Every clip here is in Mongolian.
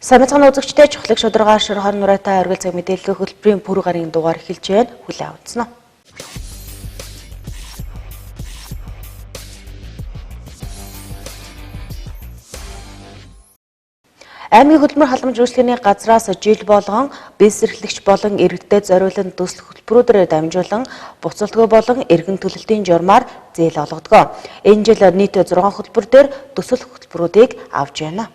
Самцхан үзэгчтэй чухлыг шударгаар шорхон нураатай оргил цаг мэдээлэл хөтөлбөрийн пүрэв гарын дугаар эхэлж байна. Хүлээн авцсан уу? Аймгийн хөдөлмөр халамж үйлчлэгээний газраас жил болгон бизнес эрхлэгч болон иргэдэд зориулан төсөл хөтөлбөрүүдээр дамжуулан буцалтгүй болон эргэн төлөлтийн журмаар зээл олгодог. Энэ жил нийт 6 хөтөлбөр дээр төсөл хөтөлбөрүүдийг авч байна.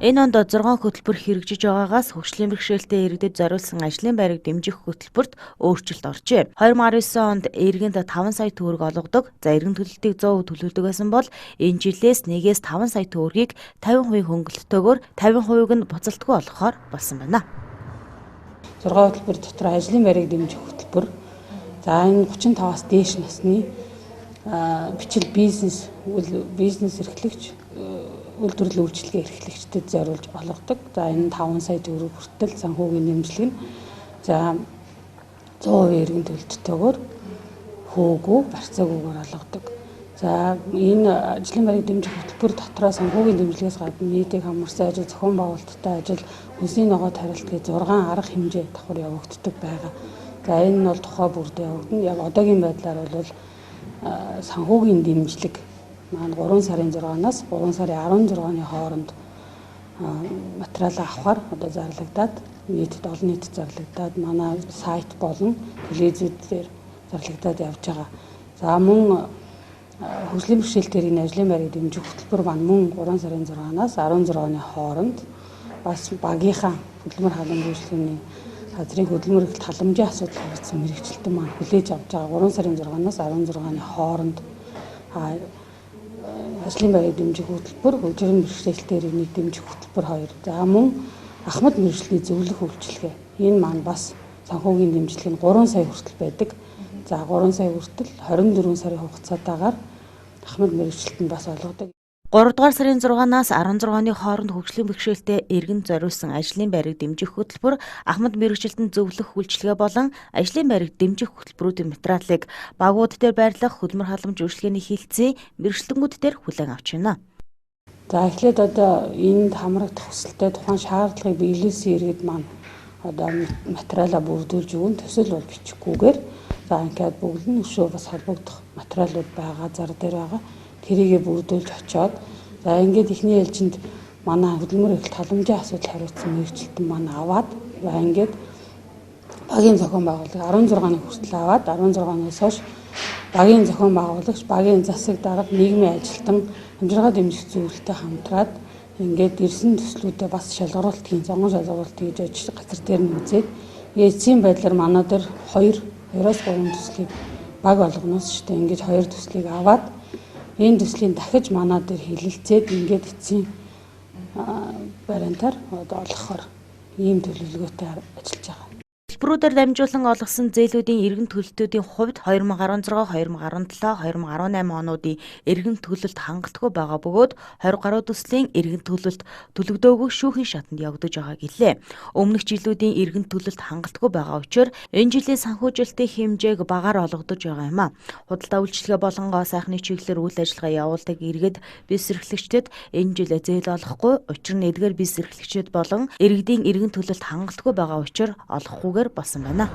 Энэ онд 6 хөтөлбөр хэрэгжиж байгаагаас хөгжлийн бэрхшээлтэй иргэдэд зориулсан ажлын байрыг дэмжих хөтөлбөрт өөрчлөлт оржээ. 2019 онд иргэнд 5 сая төгрөг олгодог. За эргэн төлөлтийг 100% төлөвлөдөг байсан бол энэ жилээс 1-ээс 5 сая төгрөгийг 50% хөнгөлөлтөөр 50%-г нь буцалтгүй олгохоор болсон байна. 6 хөтөлбөр дотор ажлын байрыг дэмжих хөтөлбөр. За энэ 35-аас дээш насны бичил бизнес эрхлэгч үйлдвэрлэлийн үйлчилгээ эрхлэгчдэд зориулж болгодог. За энэ 5 сая төгрөг хүртэл санхүүгийн нэмжлэг нь за 100% эргэн төлөлттэйгээр хөөгүй барьцаагүйгээр олгодог. За энэ ажлын байрыг дэмжих хөтөлбөр дотроо санхүүгийн дэмжлэгээс гадна нийтийг хамарсан ажил, зохион байгуулалттай ажил, үндэсний ногоон тарилтгийн 6 арга хэмжээ давхар явагддаг байгаа. За энэ нь бол тухай бүрдээ явагдана. Яг одоогийн байдлаар бол санхүүгийн дэмжлэг маань 3 сарын 6-наас 3 сарын 16-ны хооронд материал авахар одоо зарлагдаад нийтэд олон нийтэд зарлагдаад манай сайт болон телевизүүд дээр зарлагдаад явж байгаа. За мөн хөгжлийн бэрхшээлтэй энэ ажлын байрыг дэмжих хөтөлбөр маань мөн 3 сарын 6-наас 16-ны хооронд бас багийнхаа хөдөлмөр халамж үйлчлэгээний газрын хөдөлмөр эрхлэлт халамжийн асуудал харилцсан мэрэгчлэлтэн маань хүлээж авч байгаа 3 сарын 6-наас 16-ны хооронд ажлын байрыг дэмжих хөтөлбөр, хөгжлийн бэрхшээлтэй иргэнийг дэмжих хөтөлбөр 2. За мөн ахмад мэргэжлийн зөвлөх үйлчилгээ. Энэ маань бас санхүүгийн дэмжлэг нь 3 сая хүртэл байдаг. За 3 сая хүртэл 24 сарын хугацаатаагаар ахмад мэргэжилтэнд бас олгодог. 3 дугаар сарын 6-наас 16-ны хооронд хөгжлийн бэрхшээлтэй иргэн зориулсан ажлын байрыг дэмжих хөтөлбөр, ахмад мэргэжилтэнд зөвлөх үйлчилгээ болон ажлын байрыг дэмжих хөтөлбөрүүдийн материалыг багууд дээр байрлах хөдөлмөр халамж үйлчилгээний хилцээ мэргэжилтэнгүүд дээр хүлээн авч байна. За эхлээд одоо энд хамрагдах хүсэлтэй тухайн шаардлагыг биелүүлсэн иргэд маань одоо материалаа бүрдүүлж өгөн төсөл бол бичихгүйгээр за ингээд бүгд нь өшөө бас холбогдох материалууд байгаа зар дээр байгаа. Тэрийгэ бүрдүүлж очоод за ингээд ихний ээлжинд манай хөдөлмөр эрхлэлт халамжийн асуудал хариуцсан мэргэжилтэн маань аваад за ингээд багийн зохион байгуулагч 16-ны хүртэл аваад 16-наас хойш багийн зохион байгуулагч, багийн засаг дарга, нийгмийн ажилтан амжиргаа дэмжих зөвлөлтөд хамтраад ингээд ирсэн төслүүдэд бас шалгаруулалт хийн, зонгон шалгаруулалт хийж ажил газар дээр нь үзээд эцсийн байдлаар манай дээр 2-3 төслийг баг болгоноос ч гэдэг ингээд 2 төслийг аваад энэ төслийн дахиж манай дээр хилэлцээд ингээд эцсийн бариантаар одоо олгохоор ийм төлөвлөгөөтэй ажиллаж байгаа. Хөтөлбөрүүдээр дамжуулан олгосон зээлүүдийн эргэн төлөлтүүдийн хувьд 2016, 2017, 2018 онуудын эргэн төлөлт хангалтгүй байгаа бөгөөд 20 гаруй төслийн эргэн төлөлт төлөгдөөгүй шүүхийн шатанд явагдаж байгааг гэлээ. Өмнөх жилүүдийн эргэн төлөлт хангалтгүй байгаа учраас энэ жилийн санхүүжилтийн хэмжээг багаар олгодож байгаа юм а. Худалдаа үйлчилгээ болон сайхны чиглэлээр үйл ажиллагаа явуулдаг иргэд бизнес эрхлэгчдэд энэ жил зээл олохгүй, учир нь эдгээр бизнес эрхлэгчид болон иргэдийн эргэн төлөлт хангалтгүй байгаа учраас олохгүй болсон байна.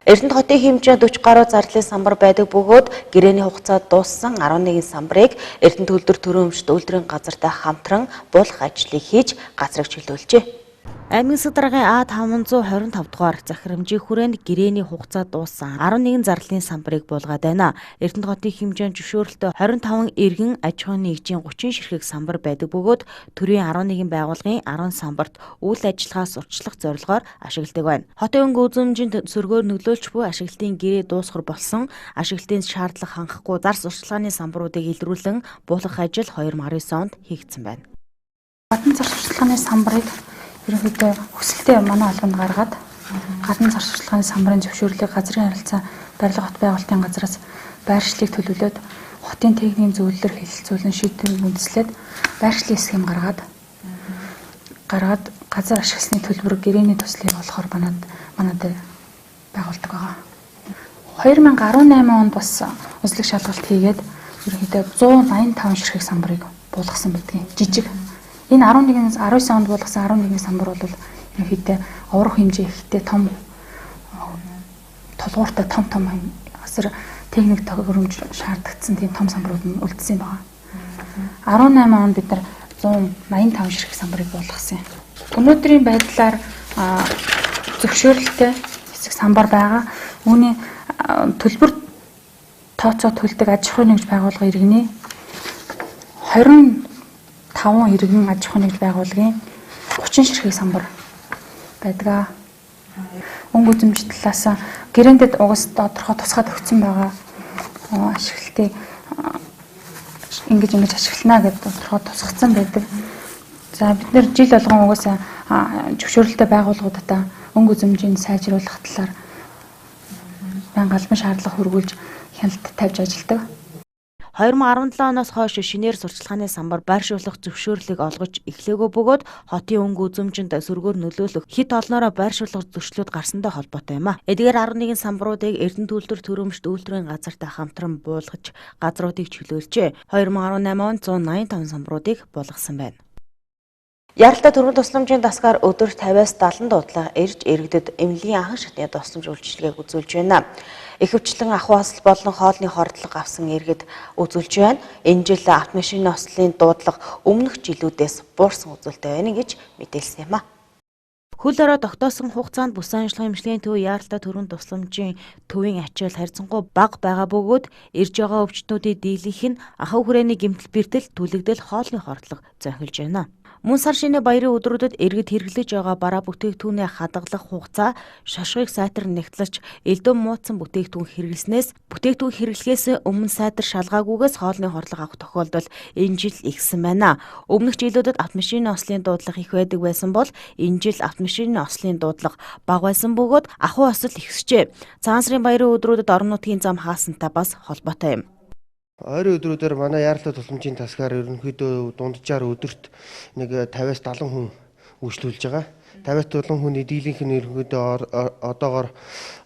Эрдэнэт хотын хэмжээ 40 гаруй зарлалын самбар байдаг бөгөөд гэрээний хугацаа дууссан 11 самбарыг Эрдэнэт төлдөр төрөөмжт үйлдвэрийн газартай хамтран буулгах ажлыг хийж газрыг чөлөөлжээ. Аймгийн засаг даргын А525 дугаар захирамжийн хүрээнд гэрээний хугацаа дууссан 11 зарлалын самбарыг буулгаад байна. Эрдэнэт хотын хэмжээнд зөвшөөрөлтөй 25 иргэн аж ахуйн нэгжийн 30 ширхэг самбар байдаг бөгөөд төрийн 11 байгууллагын 10 самбарт үйл ажиллагаа сурчлах зорилгоор ашигладаг байна. Хотын өнгө үзмжинд сөргөөр нөлөөлч буй ашиглалтын гэрээ дуусгар болсон ашиглалтын шаардлага хангахгүй зар сурчлагын самбаруудыг илрүүлэн буулгах ажил 2019 онд хийгдсэн байна. Гадна зар сурчлагын самбарыг ерөнхийдөө хүсэлтээ манай албанд гаргаад гадна зар сурчлагын самбарын зөвшөөрлийг газрын харилцаа барилга хот байгуулалтын газраас байршлыг төлөвлөөд хотын техникийн зөвлөлөөр хэлэлцүүлэн шийдвэрийг үндэслээд байршлын схем гаргаад газар ашигласны төлбөр гэрээний төслийг олохоор манад байгуулдаг байгаа. 2018 онд бас үзлэг шалгалт хийгээд ерөнхийдөө 185 ширхэг самбарыг буулгасан байдаг. Жижиг. Энэ 19 онд буулгасан 11 самбар бол ерөнхийдөө оврох хэмжээ ихтэй том толгууртай том асар техник тохиромж шаардагдсан тийм том самбарууд нь үлдсэн байна. 18 онд бид нар 185 ширхэг самбарыг буулгасан. Өнөөдрийн байдлаар зөвшөөрлөлттэй хэсэг самбар байгаа. Үүний төлбөр тооцоо төлдөг аж ахуйн нэгж байгууллагын иргэний 25 иргэн аж ахуйн нэгж байгууллагын 30 ширхэг самбар байдаг. Өнгө үзэмж талаас гэрэндэд угаас тодорхой тусгаад өгсөн байгаа ашиглалтыг ингэж ашиглана гэдэг тодорхой тусгацсан байдаг. За бид нэр жил болгон угаасаа зөвшөөрлөлттэй байгууллагуудаа өнгө үзэмжийг сайжруулах талаар байнга албан шаардлага хөрвүүлж хяналт тавьж ажилладаг. 2017 оноос хойш шинээр сурчлагын самбар байршуулах зөвшөөрлийг олгож эхлээгөө бөгөөд хотын өнгө үзэмжинд сөргөөр нөлөөлөх хит олноороо байршуулах зөрчлүүд гарсантай холбоотой юм а. Эдгээр 11 самбаруудыг Эрдэнэ төлтөр төрөмжт үйлдвэрийн газартай хамтран буулгаж газруудыг чөлөөлжээ. 2018 онд 185 самбаруудыг буулгасан байна. Яралтай төрийн тусламжийн дасгаар өдөрт 50-70 дуудлага ирж иргэдэд эмнэлгийн анхан шатны тусламж үйлчилгээг үзүүлж байна. Ихэвчлэн ахуй осол болон хоолны хордлого авсан иргэд үзүүлж байна. Энэ жил автомашины ослын дуудлага өмнөх жилүүдээс буурсан үзүүлэлттэй байна гэж мэдээлсэн юм а. Хөл орой тогтоосон хугацаанд бүс ажиллагаа эмчилгээний төв яралтай төрийн тусламжийн төвийн ачаал харьцангуй бага байгаа бөгөөд ирж байгаа өвчтнүүдийн дийлэнх нь ахуй хүрээний гэмтэл бэртэл түлэгдэл хоолны хордлого зохиолж байна. Мөн сар шинэ баярын өдрүүдэд иргэд хэрэглэж байгаа бараа бүтээгдэхүүнээ хадгалах хугацаа шошгыг сайтар нэгтлэж элдв муудсан бүтээгдэхүүн хэрэглэснээс бүтээгдэхүүн хэрэглэхээс өмнө сайтар шалгаагүйгээс хоолны хордлого авах тохиолдол энэ жил ихсэн байна. Өмнөх жилүүдэд автомашины ослын дуудлага их байдаг байсан бол энэ жил автомашины ослын дуудлага бага байсан бөгөөд ахуй осол ихсжээ. Цагаан сарын баярын өдрүүдэд орон нутгийн зам хаасантай бас холбоотой юм. Ойрын өдрүүдээр манай яралтай тусламжийн тасгаар ерөнхийдөө дунджаар өдөрт нэг 50-70 хүн үйлчлүүлж байгаа. 50-70 хүний дийлэнх нь ерөнхийдөө одоогоор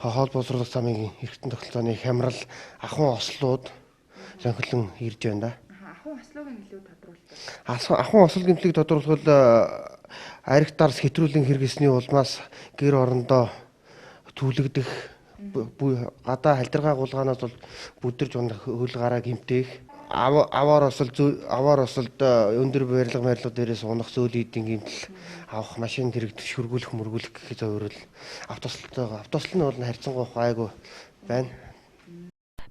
хоол боловсруулах замын эргэтэн тогтолцооны хямрал, ахуйн ослууд зөнхлөн ирж байна да. Ахуйн ослыг нэлээд тодруулдаг. Ахуйн осол гэмтлийг тодруулахад арх дарс хэтрүүлэн хэрэглэсний улмаас гэр орондоо түлэгдэх гадаа халдиргаа гулгаанаас бол бүдэрж унах хөл гараа гэмтээх аваар осолд өндөр барилга дээрээс унах зөөл эдийн гэмтэл авах машин хэрэгдэх шүргүүлэх мөргүүлэх гэхэд зөвөрөл автослын бол харьцангуй гайгүй байна.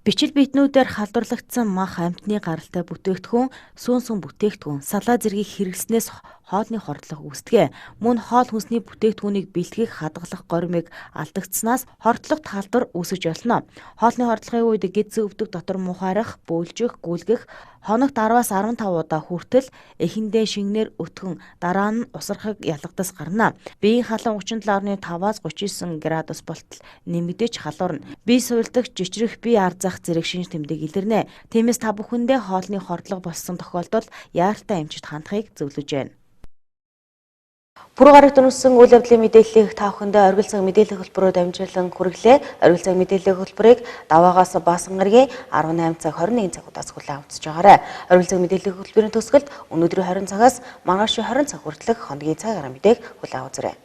Бичил битнүүдээр халдварлагдсан мах амьтны гаралтай бүтээгдэхүүн, сүүнсэн бүтээгдэхүүн, салаа зэргийг хэрэглэснээс хоолны хордлого үүсдэг. Мөн хоол хүнсний бүтээгдэхүүнийг бэлтгэх хадгалах горимыг алдагдсанаас хордлогот халдвар үүсэж болно. Хоолны хордлогын үед гид зөвдөг дотор мухаарах, бөөлжих, гүйлгэх хоногт 10-аас 15 удаа хүртэл эхэндээ шингэнээр өтгөн дараа нь усархаг ялгадас гарна. Биеийн халуун 37.5-аас 39 градус болтол нэмэгдэж халуурна. Бие суйлдах, жичрэх, бие арзах зэрэг шинж тэмдэг илэрнэ. Тиймээс та бүхэндээ хоолны хордлого болсон тохиолдолд яаралтай эмчит хандахыг зөвлөж байна. Пүрэв гарагт өнөссөн үйл явдлын мэдээллийг та бүхэндээ оргил цаг мэдээллийн хөтөлбөрөөр дамжуулан хүргэлээ. Оргил цаг мэдээллийн хөтөлбөрийг даваагаас баасан гарагийн 18 цаг 21 цагуудаас хүлээн авчиж байгаарай. Оргил цаг мэдээллийн хөтөлбөрийн төгсгөлд өнөөдрийн 20 цагаас маргааш 20 цаг хүртэлх хоногийн цаг гараа мэдээг хүлээн аваарай.